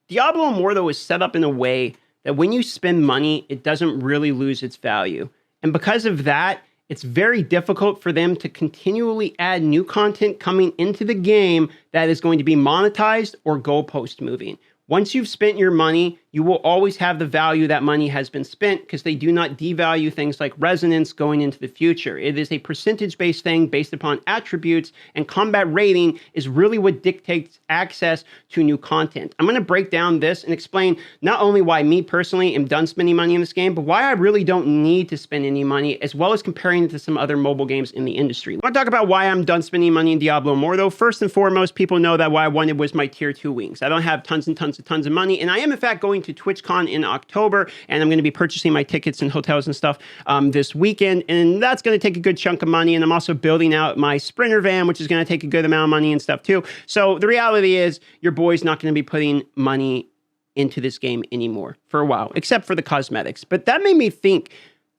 Diablo Immortal is set up in a way that when you spend money, it doesn't really lose its value. And because of that, it's very difficult for them to continually add new content coming into the game that is going to be monetized or goalpost moving. Once you've spent your money, you will always have the value that money has been spent because they do not devalue things like resonance going into the future. It is a percentage-based thing based upon attributes, and combat rating is really what dictates access to new content. I'm going to break down this and explain not only why me personally am done spending money in this game, but why I really don't need to spend any money, as well as comparing it to some other mobile games in the industry. I want to talk about why I'm done spending money in Diablo Immortal. First and foremost, people know that what I wanted was my tier 2 wings. I don't have tons of money, and I am in fact going to TwitchCon in October, and I'm going to be purchasing my tickets and hotels and stuff this weekend, and that's going to take a good chunk of money. And I'm also building out my Sprinter van, which is going to take a good amount of money and stuff too. So the reality is your boy's not going to be putting money into this game anymore for a while, except for the cosmetics. But that made me think,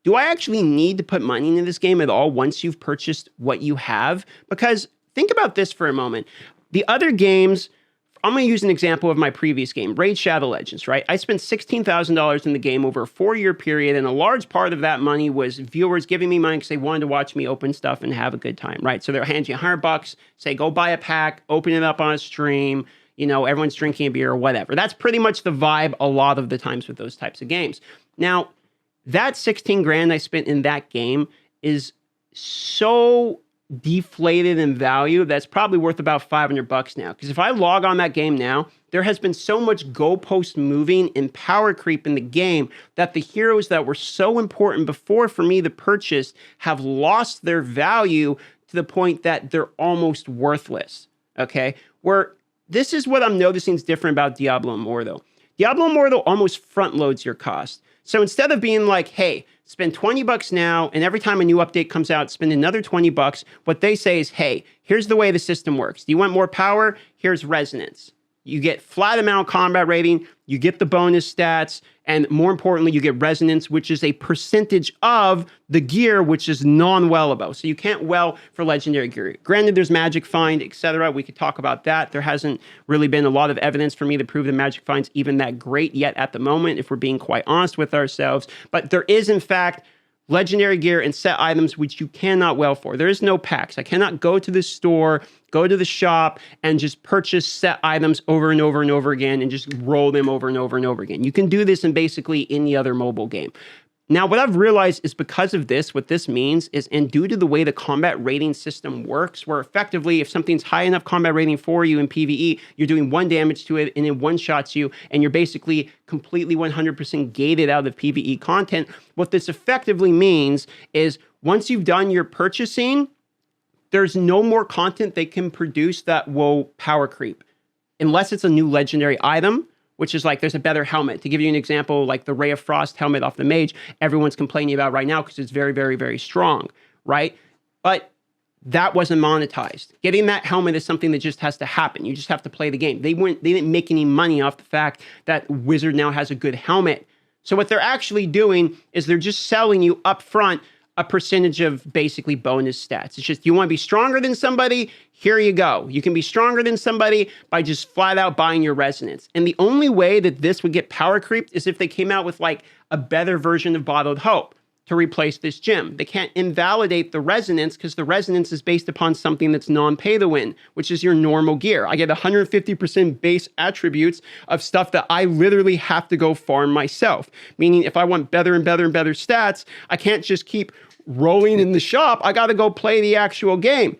do I actually need to put money into this game at all once you've purchased what you have? Because think about this for a moment. The other games, I'm going to use an example of my previous game, Raid Shadow Legends, right? I spent $16,000 in the game over a 4-year period, and a large part of that money was viewers giving me money because they wanted to watch me open stuff and have a good time, right? So they'll hand you $100, say, go buy a pack, open it up on a stream, you know, everyone's drinking a beer or whatever. That's pretty much the vibe a lot of the times with those types of games. Now, that 16 grand I spent in that game is so deflated in value that's probably worth about $500 now. Because if I log on that game now, there has been so much goalpost moving and power creep in the game that the heroes that were so important before for me to purchase have lost their value to the point that they're almost worthless. Okay? Where this is what I'm noticing is different about Diablo Immortal. Diablo Immortal almost front loads your cost. So instead of being like, hey, spend $20 now, and every time a new update comes out, spend another $20, what they say is, hey, here's the way the system works. Do you want more power? Here's resonance. You get flat amount combat rating, you get the bonus stats, and more importantly, you get resonance, which is a percentage of the gear, which is non-wellable. So you can't well for legendary gear. Granted, there's magic find, etc. We could talk about that. There hasn't really been a lot of evidence for me to prove the magic find's even that great yet at the moment, if we're being quite honest with ourselves. But there is, in fact, legendary gear and set items which you cannot well for. There is no packs. I cannot go to the store, go to the shop, and just purchase set items over and over and over again and just roll them over and over and over again. You can do this in basically any other mobile game. Now, what I've realized is because of this, what this means is, and due to the way the combat rating system works, where effectively if something's high enough combat rating for you in PvE, you're doing 1 damage to it and it one-shots you, and you're basically completely 100% gated out of PvE content. What this effectively means is once you've done your purchasing, there's no more content they can produce that will power creep. Unless it's a new legendary item, which is like there's a better helmet. To give you an example, like the Ray of Frost helmet off the mage, everyone's complaining about right now because it's very, very, very strong, right? But that wasn't monetized. Getting that helmet is something that just has to happen. You just have to play the game. They didn't make any money off the fact that Wizard now has a good helmet. So what they're actually doing is they're just selling you up front a percentage of basically bonus stats. It's just, you want to be stronger than somebody? Here you go. You can be stronger than somebody by just flat out buying your resonance. And the only way that this would get power creeped is if they came out with like a better version of Bottled Hope to replace this gem. They can't invalidate the resonance because the resonance is based upon something that's non-pay to win, which is your normal gear. I get 150% base attributes of stuff that I literally have to go farm myself. Meaning if I want better and better and better stats, I can't just keep rolling in the shop. I got to go play the actual game.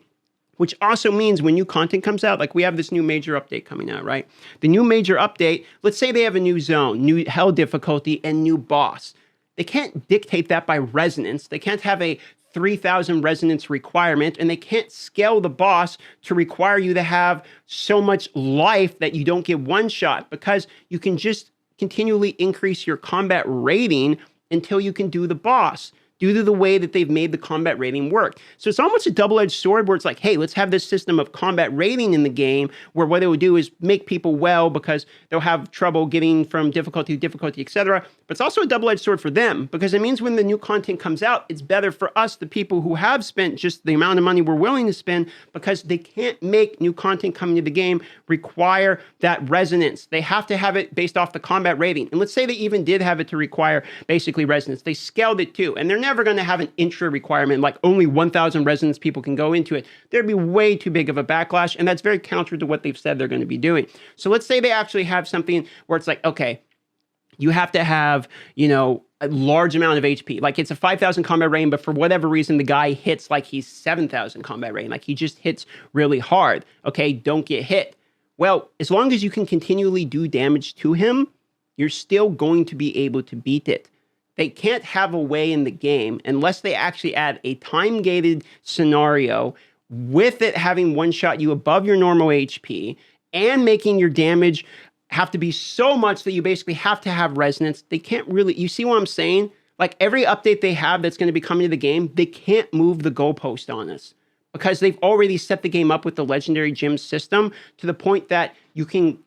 Which also means when new content comes out, like we have this new major update coming out, right? The new major update, let's say they have a new zone, new hell difficulty, and new boss. They can't dictate that by resonance. They can't have a 3,000 resonance requirement, and they can't scale the boss to require you to have so much life that you don't get one shot, because you can just continually increase your combat rating until you can do the boss. due to the way that they've made the combat rating work. So it's almost a double-edged sword where it's like, hey, let's have this system of combat rating in the game where what it would do is make people well because they'll have trouble getting from difficulty to difficulty, etc. But it's also a double-edged sword for them because it means when the new content comes out, it's better for us, the people who have spent just the amount of money we're willing to spend, because they can't make new content coming to the game require that resonance. They have to have it based off the combat rating. And let's say they even did have it to require basically resonance. They scaled it too. And they're never going to have an intra requirement like only 1,000 resonance people can go into it. There'd be way too big of a backlash. And that's very counter to what they've said they're going to be doing. So let's say they actually have something where it's like, okay, you have to have, a large amount of HP. Like it's a 5,000 combat rating, but for whatever reason, the guy hits like he's 7,000 combat rating. Like he just hits really hard. Okay, don't get hit. Well, as long as you can continually do damage to him, you're still going to be able to beat it. They can't have a way in the game unless they actually add a time-gated scenario with it having one-shot you above your normal HP and making your damage have to be so much that you basically have to have resonance. They can't really, you see what I'm saying? Like every update they have that's going to be coming to the game, they can't move the goalpost on us because they've already set the game up with the legendary gem system to the point that you can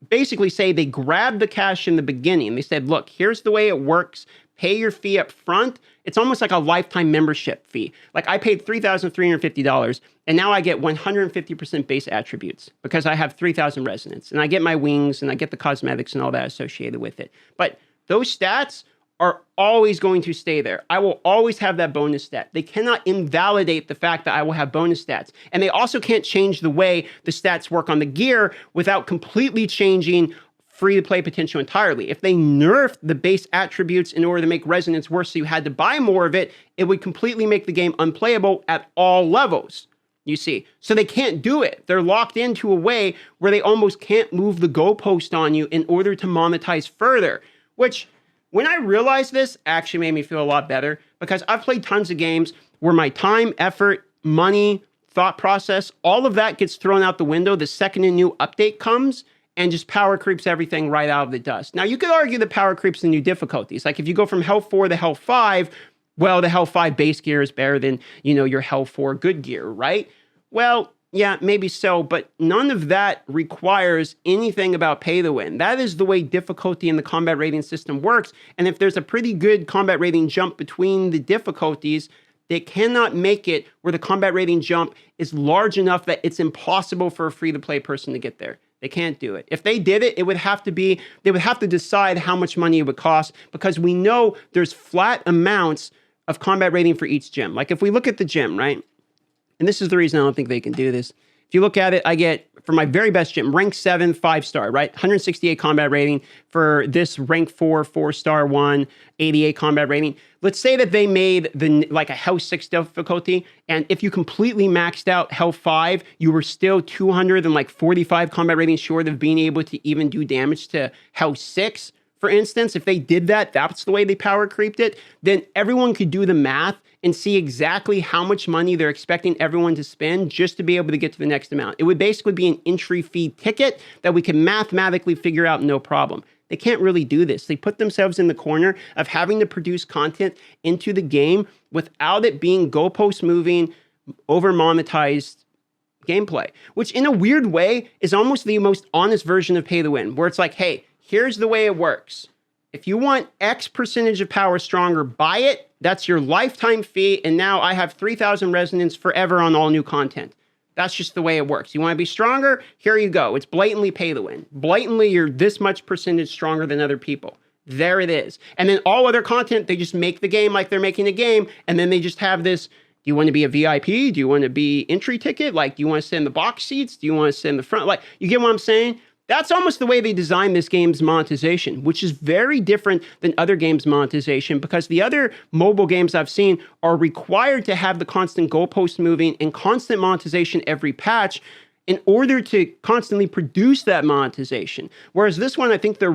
basically say they grabbed the cash in the beginning. They said, look, here's the way it works. Pay your fee up front. It's almost like a lifetime membership fee. Like I paid $3,350 and now I get 150% base attributes because I have 3,000 resonance and I get my wings and I get the cosmetics and all that associated with it. But those stats are always going to stay there. I will always have that bonus stat. They cannot invalidate the fact that I will have bonus stats. And they also can't change the way the stats work on the gear without completely changing free-to-play potential entirely. If they nerfed the base attributes in order to make resonance worse so you had to buy more of it, it would completely make the game unplayable at all levels, you see. So they can't do it. They're locked into a way where they almost can't move the goalpost on you in order to monetize further, which when I realized this actually made me feel a lot better because I've played tons of games where my time, effort, money, thought process, all of that gets thrown out the window the second a new update comes and just power creeps everything right out of the dust. Now, you could argue that power creeps the new difficulties. Like if you go from Hell 4 to Hell 5, well, the Hell 5 base gear is better than, your Hell 4 good gear, right? Well, yeah, maybe so, but none of that requires anything about pay to win. That is the way difficulty in the combat rating system works. And if there's a pretty good combat rating jump between the difficulties, they cannot make it where the combat rating jump is large enough that it's impossible for a free-to-play person to get there. They can't do it. If they did it, they would have to decide how much money it would cost because we know there's flat amounts of combat rating for each gem. Like if we look at the gem, right? And this is the reason I don't think they can do this. If you look at it, I get, for my very best gem, rank 7, 5-star, right? 168 combat rating. For this rank 4, 4-star one, 88 combat rating. Let's say that they made like a Hell 6 difficulty, and if you completely maxed out Hell 5, you were still 245 combat rating short of being able to even do damage to Hell 6. For instance, if they did that, that's the way they power creeped it, then everyone could do the math and see exactly how much money they're expecting everyone to spend just to be able to get to the next amount. It would basically be an entry fee ticket that we can mathematically figure out no problem. They can't really do this. They put themselves in the corner of having to produce content into the game without it being goalpost moving, over monetized gameplay, which in a weird way is almost the most honest version of pay to win, where it's like, hey, here's the way it works. If you want X percentage of power stronger, buy it. That's your lifetime fee. And now I have 3,000 resonance forever on all new content. That's just the way it works. You want to be stronger? Here you go. It's blatantly pay to win. Blatantly, you're this much percentage stronger than other people. There it is. And then all other content, they just make the game like they're making a game. And then they just have this, do you want to be a VIP? Do you want to be entry ticket? Like, do you want to sit in the box seats? Do you want to sit in the front? Like, you get what I'm saying? That's almost the way they designed this game's monetization, which is very different than other games' monetization because the other mobile games I've seen are required to have the constant goalpost moving and constant monetization every patch in order to constantly produce that monetization. Whereas this one, I think their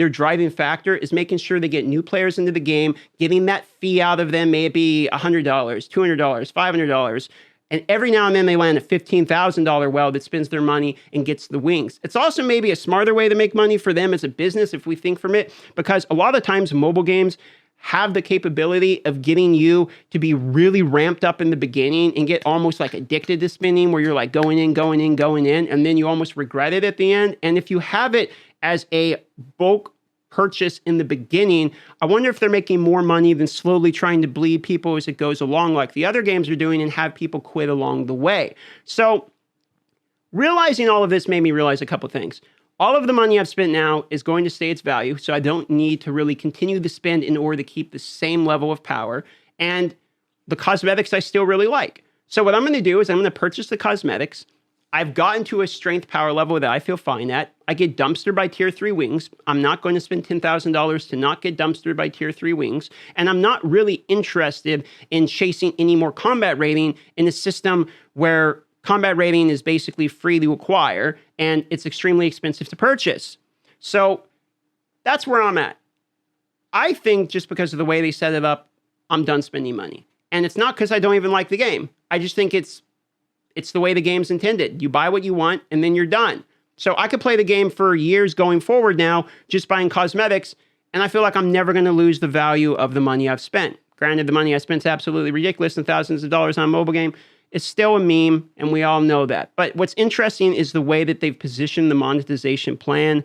driving factor is making sure they get new players into the game, getting that fee out of them, maybe $100, $200, $500, and every now and then they land a $15,000 well that spends their money and gets the wings. It's also maybe a smarter way to make money for them as a business if we think from it, because a lot of times mobile games have the capability of getting you to be really ramped up in the beginning and get almost like addicted to spending, where you're like going in, going in, going in, and then you almost regret it at the end. And if you have it as a bulk purchase in the beginning, I wonder if they're making more money than slowly trying to bleed people as it goes along, like the other games are doing, and have people quit along the way. So realizing all of this made me realize a couple things. All of the money I've spent now is going to stay its value, so I don't need to really continue to spend in order to keep the same level of power. And the cosmetics I still really like. So what I'm going to do is I'm going to purchase the cosmetics. I've gotten to a strength power level that I feel fine at. I get dumpstered by tier 3 wings. I'm not going to spend $10,000 to not get dumpstered by tier 3 wings. And I'm not really interested in chasing any more combat rating in a system where combat rating is basically free to acquire, and it's extremely expensive to purchase. So that's where I'm at. I think just because of the way they set it up, I'm done spending money. And it's not because I don't even like the game. I just think it's the way the game's intended. You buy what you want, and then you're done. So I could play the game for years going forward now, just buying cosmetics, and I feel like I'm never going to lose the value of the money I've spent. Granted, the money I spent is absolutely ridiculous, and thousands of dollars on a mobile game. It's still a meme, and we all know that. But what's interesting is the way that they've positioned the monetization plan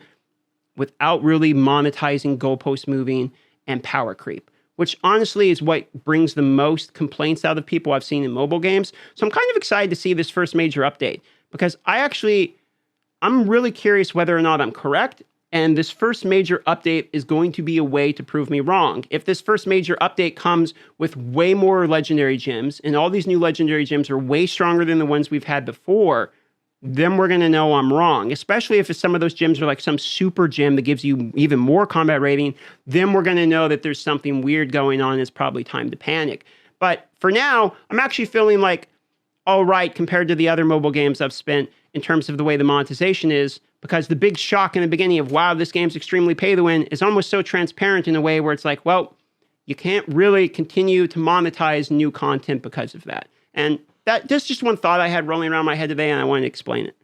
without really monetizing goalpost moving and power creep, which honestly is what brings the most complaints out of people I've seen in mobile games. So I'm kind of excited to see this first major update, because I'm really curious whether or not I'm correct. And this first major update is going to be a way to prove me wrong. If this first major update comes with way more legendary gems, and all these new legendary gems are way stronger than the ones we've had before, then we're going to know I'm wrong. Especially if some of those gems are like some super gem that gives you even more combat rating, then we're going to know that there's something weird going on. It's probably time to panic. But for now, I'm actually feeling like all right compared to the other mobile games I've spent in terms of the way the monetization is, because the big shock in the beginning of, wow, this game's extremely pay to win, is almost so transparent in a way where it's like, well, you can't really continue to monetize new content because of that. And that's just one thought I had rolling around my head today, and I wanted to explain it.